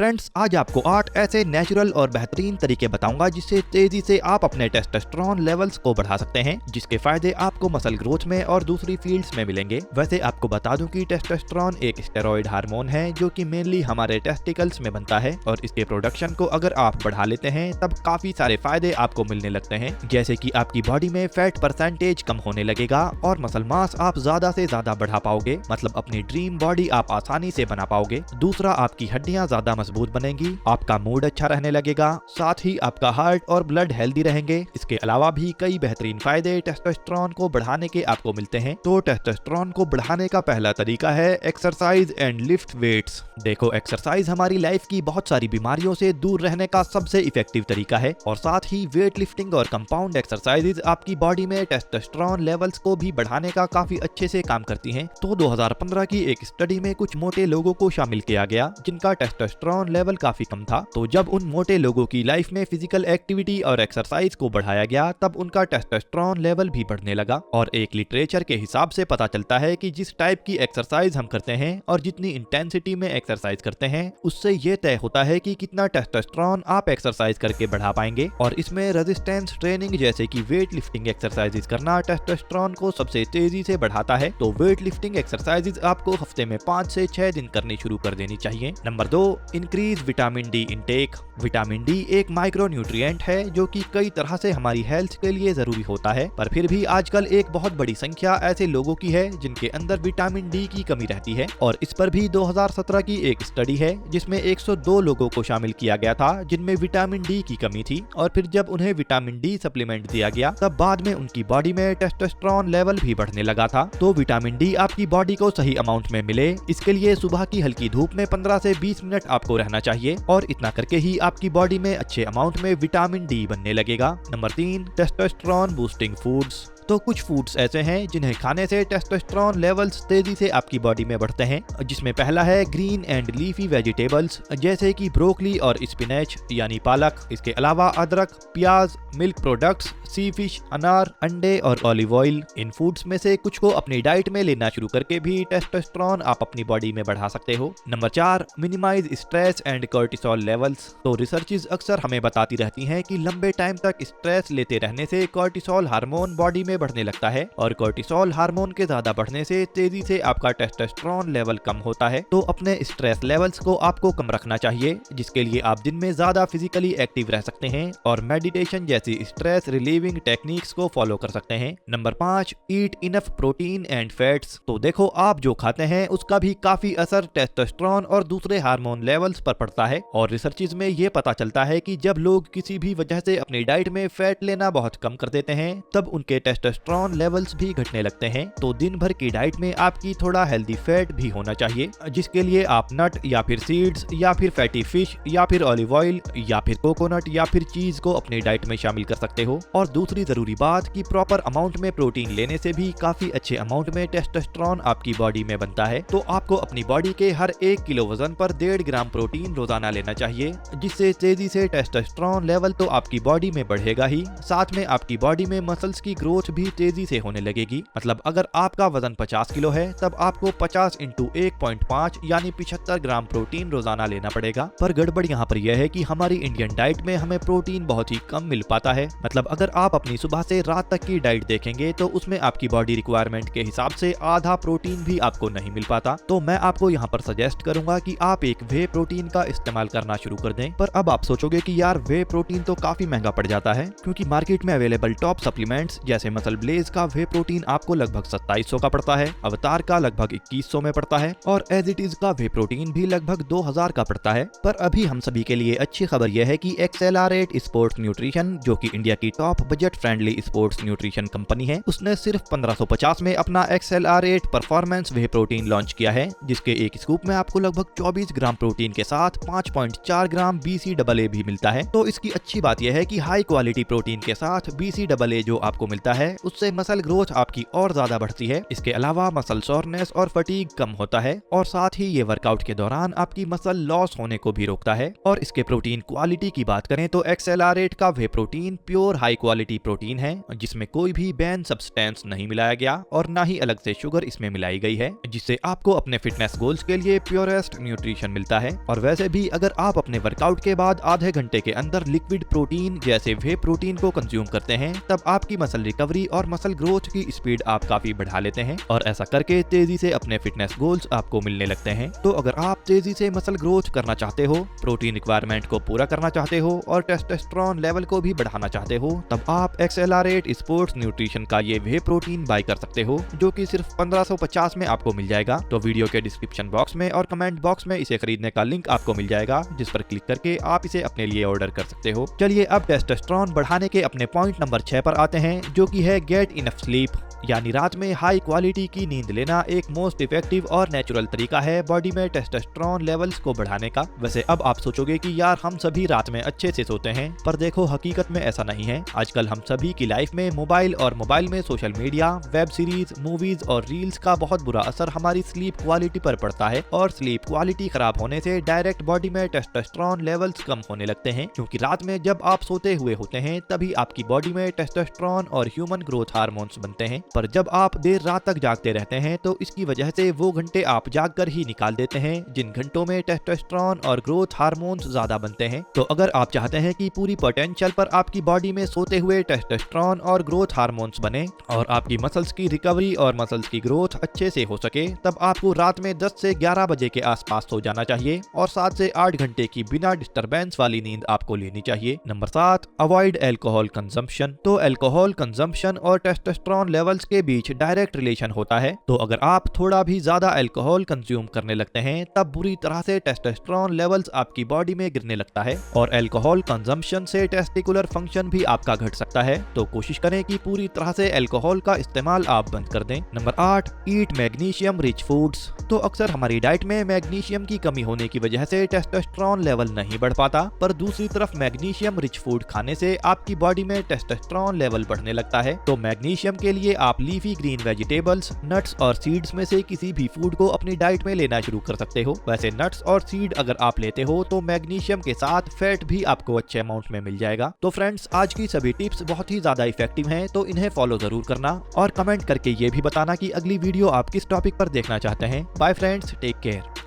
Friends, आज आपको 8 ऐसे नेचुरल और बेहतरीन तरीके बताऊंगा जिससे तेजी से आप अपने टेस्टोस्टेरोन लेवल्स को बढ़ा सकते हैं, जिसके फायदे आपको मसल ग्रोथ में और दूसरी फील्ड्स में मिलेंगे। वैसे आपको बता दूं कि टेस्टोस्टेरोन एक स्टेरॉइड हार्मोन है जो कि मेनली हमारे टेस्टिकल्स में बनता है और इसके प्रोडक्शन को अगर आप बढ़ा लेते हैं तब काफी सारे फायदे आपको मिलने लगते हैं, जैसे कि आपकी बॉडी में फैट परसेंटेज कम होने लगेगा और मसल मास आप ज्यादा से ज्यादा बढ़ा पाओगे, मतलब अपनी ड्रीम बॉडी आप आसानी से बना पाओगे। दूसरा, आपकी हड्डियां ज्यादा मजबूत बनेंगी, आपका मूड अच्छा रहने लगेगा, साथ ही आपका हार्ट और ब्लड हेल्दी रहेंगे। इसके अलावा भी कई बेहतरीन फायदे टेस्टोस्टेरोन को बढ़ाने के आपको मिलते हैं। तो टेस्टोस्टेरोन को बढ़ाने का पहला तरीका है एक्सरसाइज एंड लिफ्ट वेट्स। देखो, एक्सरसाइज हमारी लाइफ की बहुत सारी बीमारियों से दूर रहने का सबसे इफेक्टिव तरीका है और साथ ही वेट लिफ्टिंग और कंपाउंड एक्सरसाइजेज आपकी बॉडी में टेस्टोस्टेरोन लेवल्स को भी बढ़ाने का काफी अच्छे से काम करती हैं। तो 2015 की एक स्टडी में कुछ मोटे लोगों को शामिल किया गया जिनका टेस्टोस्टेरोन लेवल काफी कम था। तो जब उन मोटे लोगों की लाइफ में फिजिकल एक्टिविटी और एक्सरसाइज को बढ़ाया गया तब उनका टेस्टोस्टेरोन लेवल भी बढ़ने लगा। और एक लिटरेचर के हिसाब से पता चलता है कि जिस टाइप की एक्सरसाइज हम करते हैं और जितनी इंटेंसिटी में एक्सरसाइज करते हैं उससे ये तय होता है कि कितना टेस्टोस्टेरोन आप एक्सरसाइज करके बढ़ा पाएंगे। और इसमें रेजिस्टेंस ट्रेनिंग जैसे कि वेट लिफ्टिंग एक्सरसाइजेज करना टेस्टोस्टेरोन को सबसे तेजी से बढ़ाता है। तो वेट लिफ्टिंग एक्सरसाइजेज आपको हफ्ते में 5 से 6 दिन करनी शुरू कर देनी चाहिए। Number 2, increase vitamin D intake. Vitamin D एक माइक्रो न्यूट्रिएंट है जो कि कई तरह से हमारी हेल्थ के लिए जरूरी होता है, पर फिर भी आजकल एक बहुत बड़ी संख्या ऐसे लोगों की है जिनके अंदर विटामिन डी की कमी रहती है। और इस पर भी 2017 की एक स्टडी है जिसमें 102 लोगों को शामिल किया गया था जिनमें विटामिन डी की कमी थी। और फिर जब उन्हें विटामिन डी सप्लीमेंट दिया गया तब बाद में उनकी बॉडी में टेस्टोस्टेरोन लेवल भी बढ़ने लगा था। तो विटामिन डी आपकी बॉडी को सही अमाउंट में मिले, इसके लिए सुबह की हल्की धूप में 15 से 20 मिनट आपको रहना चाहिए और इतना करके ही आपकी बॉडी में अच्छे अमाउंट में विटामिन डी बनने लगेगा। Number 3, testosterone boosting foods. तो कुछ फूड्स ऐसे हैं जिन्हें खाने से टेस्टोस्टेरोन लेवल्स तेजी से आपकी बॉडी में बढ़ते हैं, जिसमें पहला है ग्रीन एंड लीफी वेजिटेबल्स जैसे कि ब्रोकली और स्पिनच यानी पालक। इसके अलावा अदरक, प्याज, मिल्क प्रोडक्ट्स, सी फिश, अनार, अंडे और ऑलिव ऑयल। इन फूड्स में से कुछ को अपनी डाइट में लेना शुरू करके भी टेस्टोस्टेरोन आप अपनी बॉडी में बढ़ा सकते हो। Number 4, minimise stress and cortisol levels. तो रिसर्चेज अक्सर हमें बताती रहती हैं कि लंबे टाइम तक स्ट्रेस लेते रहने से कोर्टिसोल हार्मोन बॉडी में बढ़ने लगता है और कोर्टिसोल हार्मोन के ज्यादा बढ़ने से तेजी से आपका टेस्टोस्टेरोन लेवल कम होता है। तो अपने स्ट्रेस लेवल्स को आपको कम रखना चाहिए, जिसके लिए आप दिन में ज्यादा फिजिकली एक्टिव रह सकते हैं और मेडिटेशन जैसी स्ट्रेस रिलीविंग टेक्निक्स को फॉलो कर सकते हैं। Number 5, eat enough protein and fats. तो देखो, आप जो खाते हैं उसका भी काफी असर टेस्टोस्टेरोन और दूसरे हार्मोन लेवल्स पर पड़ता है और रिसर्चेज में ये पता चलता है कि जब लोग किसी भी वजह से अपनी डाइट में फैट लेना बहुत कम कर देते हैं तब उनके टेस्टोस्टेरोन लेवल्स भी घटने लगते हैं। तो दिन भर की डाइट में आपकी थोड़ा हेल्दी फैट भी होना चाहिए, जिसके लिए आप नट या फिर सीड्स या फिर फैटी फिश या फिर ऑलिव ऑयल या फिर कोकोनट या फिर चीज को अपनी डाइट में शामिल कर सकते हो। और दूसरी जरूरी बात कि प्रॉपर अमाउंट में प्रोटीन लेने से भी काफी अच्छे अमाउंट में टेस्टोस्टेरोन आपकी बॉडी में बनता है। तो आपको अपनी बॉडी के हर 1 किलो वजन पर 1.5 ग्राम प्रोटीन रोजाना लेना चाहिए, जिससे तेजी से टेस्टोस्टेरोन लेवल तो आपकी बॉडी में बढ़ेगा ही, साथ में आपकी बॉडी में मसल्स की ग्रोथ भी तेजी से होने लगेगी। मतलब अगर आपका वजन 50 किलो है तब आपको 50 × 1.5 यानी 75 ग्राम प्रोटीन रोजाना लेना पड़ेगा। पर गड़बड़ यहाँ पर यह है कि हमारी इंडियन डाइट में हमें प्रोटीन बहुत ही कम मिल पाता है। मतलब अगर आप अपनी सुबह से रात तक की डाइट देखेंगे तो उसमें आपकी बॉडी रिक्वायरमेंट के हिसाब से आधा प्रोटीन भी आपको नहीं मिल पाता। तो मैं आपको यहाँ पर सजेस्ट करूंगा कि आप एक वे प्रोटीन का इस्तेमाल करना शुरू कर दें। पर अब आप सोचोगे कि यार वे प्रोटीन तो काफी महंगा पड़ जाता है, क्योंकि मार्केट में अवेलेबल टॉप सप्लीमेंट्स जैसे मसल ब्लेज का वे प्रोटीन आपको लगभग 2700 का पड़ता है, अवतार का लगभग 2100 में पड़ता है और एज इट इज का वे प्रोटीन भी लगभग 2000 का पड़ता है। पर अभी हम सभी के लिए अच्छी खबर यह है कि एक्सेलरेट स्पोर्ट्स न्यूट्रिशन, जो कि इंडिया की top budget friendly sports nutrition company है, उसने सिर्फ 1550 में अपना एक्सेलरेट परफॉर्मेंस वे प्रोटीन लॉन्च किया है, जिसके एक स्कूप में आपको लगभग 24 ग्राम प्रोटीन के साथ 5.4 ग्राम BCAA भी मिलता है। तो इसकी अच्छी बात यह है कि हाई क्वालिटी प्रोटीन के साथ BCAA जो आपको मिलता है है उससे मसल ग्रोथ आपकी और ज्यादा बढ़ती है। इसके अलावा मसल सोरनेस और फटीग कम होता है और साथ ही ये वर्कआउट के दौरान आपकी मसल लॉस होने को भी रोकता है। और इसके प्रोटीन क्वालिटी की बात करें तो एक्सेलरेट का whey protein pure high quality protein है जिसमें कोई भी बैन सब्सटेंस नहीं मिलाया गया और ना ही अलग से शुगर इसमें मिलाई गई है, जिससे आपको अपने फिटनेस गोल्स के लिए प्योरेस्ट न्यूट्रिशन मिलता है। और वैसे भी अगर आप अपने वर्कआउट के बाद आधे घंटे के अंदर लिक्विड प्रोटीन जैसे वे प्रोटीन को कंज्यूम करते हैं तब आपकी मसल रिकवरी और मसल ग्रोथ की स्पीड आप काफी बढ़ा लेते हैं और ऐसा करके तेजी से अपने फिटनेस गोल्स आपको मिलने लगते हैं। तो अगर आप तेजी से मसल ग्रोथ करना चाहते हो, प्रोटीन रिक्वायरमेंट को पूरा करना चाहते हो और टेस्टोस्टेरोन लेवल को भी बढ़ाना चाहते हो तब आप एक्सेलरेट स्पोर्ट्स न्यूट्रिशन का ये वे प्रोटीन बाय कर सकते हो जो कि सिर्फ 1550 में आपको मिल जाएगा। तो वीडियो के डिस्क्रिप्शन बॉक्स में और कमेंट बॉक्स में इसे खरीदने का लिंक आपको मिल जाएगा जिस पर क्लिक करके आप इसे अपने लिए ऑर्डर कर सकते हो। चलिए अब टेस्टोस्टेरोन बढ़ाने के अपने पॉइंट नंबर 6 पर आते हैं जो कि है गेट इनफ स्लीप, यानी रात में हाई क्वालिटी की नींद लेना एक मोस्ट इफेक्टिव और नेचुरल तरीका है बॉडी में टेस्टोस्टेरोन लेवल्स को बढ़ाने का। वैसे अब आप सोचोगे कि यार हम सभी रात में अच्छे से सोते हैं, पर देखो हकीकत में ऐसा नहीं है। आजकल हम सभी की लाइफ में मोबाइल और मोबाइल में social media, web series, movies और रील्स का बहुत बुरा असर हमारी स्लीप क्वालिटी पर पड़ता है और स्लीप क्वालिटी खराब होने से डायरेक्ट बॉडी में टेस्टोस्टेरोन लेवल्स कम होने लगते हैं, क्योंकि रात में जब आप सोते हुए होते हैं तभी आपकी बॉडी में टेस्टोस्टेरोन और ह्यूमन ग्रोथ हार्मोन्स बनते हैं। पर जब आप देर रात तक जागते रहते हैं तो इसकी वजह से वो घंटे आप जाग कर ही निकाल देते हैं जिन घंटों में टेस्टोस्टेरोन और ग्रोथ हार्मोन्स ज्यादा बनते हैं। तो अगर आप चाहते हैं कि पूरी पोटेंशियल पर आपकी बॉडी में सोते हुए टेस्टोस्टेरोन और ग्रोथ हार्मोन्स बने और आपकी मसल्स की रिकवरी और मसल्स की ग्रोथ अच्छे से हो सके, तब आपको रात में 10 से 11 बजे के आसपास सो जाना चाहिए और 7 से 8 घंटे की बिना डिस्टरबेंस वाली नींद आपको लेनी चाहिए। Number 7, avoid alcohol consumption. तो एल्कोहल कंजम्पशन और टेस्टोस्टेरोन लेवल्स के बीच डायरेक्ट रिलेशन होता है। तो अगर आप थोड़ा भी ज्यादा अल्कोहल कंज्यूम करने लगते हैं तब बुरी तरह से टेस्टोस्टेरोन लेवल्स आपकी बॉडी में गिरने लगता है और अल्कोहल कंजम्पशन से टेस्टिकुलर फंक्शन भी आपका घट सकता है। तो कोशिश करें कि पूरी तरह से अल्कोहल का इस्तेमाल आप बंद कर दें। नंबर 8, ईट मैग्नीशियम रिच फूड्स। तो अक्सर हमारी डाइट में मैग्नीशियम की कमी होने की वजह से टेस्टोस्टेरोन लेवल नहीं बढ़ पाता, पर दूसरी तरफ मैग्नीशियम रिच फूड खाने से आपकी बॉडी में टेस्टोस्टेरोन लेवल बढ़ने लगता है। तो मैग्नीशियम के लिए आप लीफी ग्रीन वेजिटेबल्स, नट्स और सीड्स में से किसी भी फूड को अपनी डाइट में लेना शुरू कर सकते हो। वैसे नट्स और सीड अगर आप लेते हो तो मैग्नीशियम के साथ फैट भी आपको अच्छे अमाउंट में मिल जाएगा। तो फ्रेंड्स, आज की सभी टिप्स बहुत ही ज्यादा इफेक्टिव हैं, तो इन्हें फॉलो जरूर करना और कमेंट करके ये भी बताना कि अगली वीडियो आप किस टॉपिक पर देखना चाहते हैं। Bye friends, take care.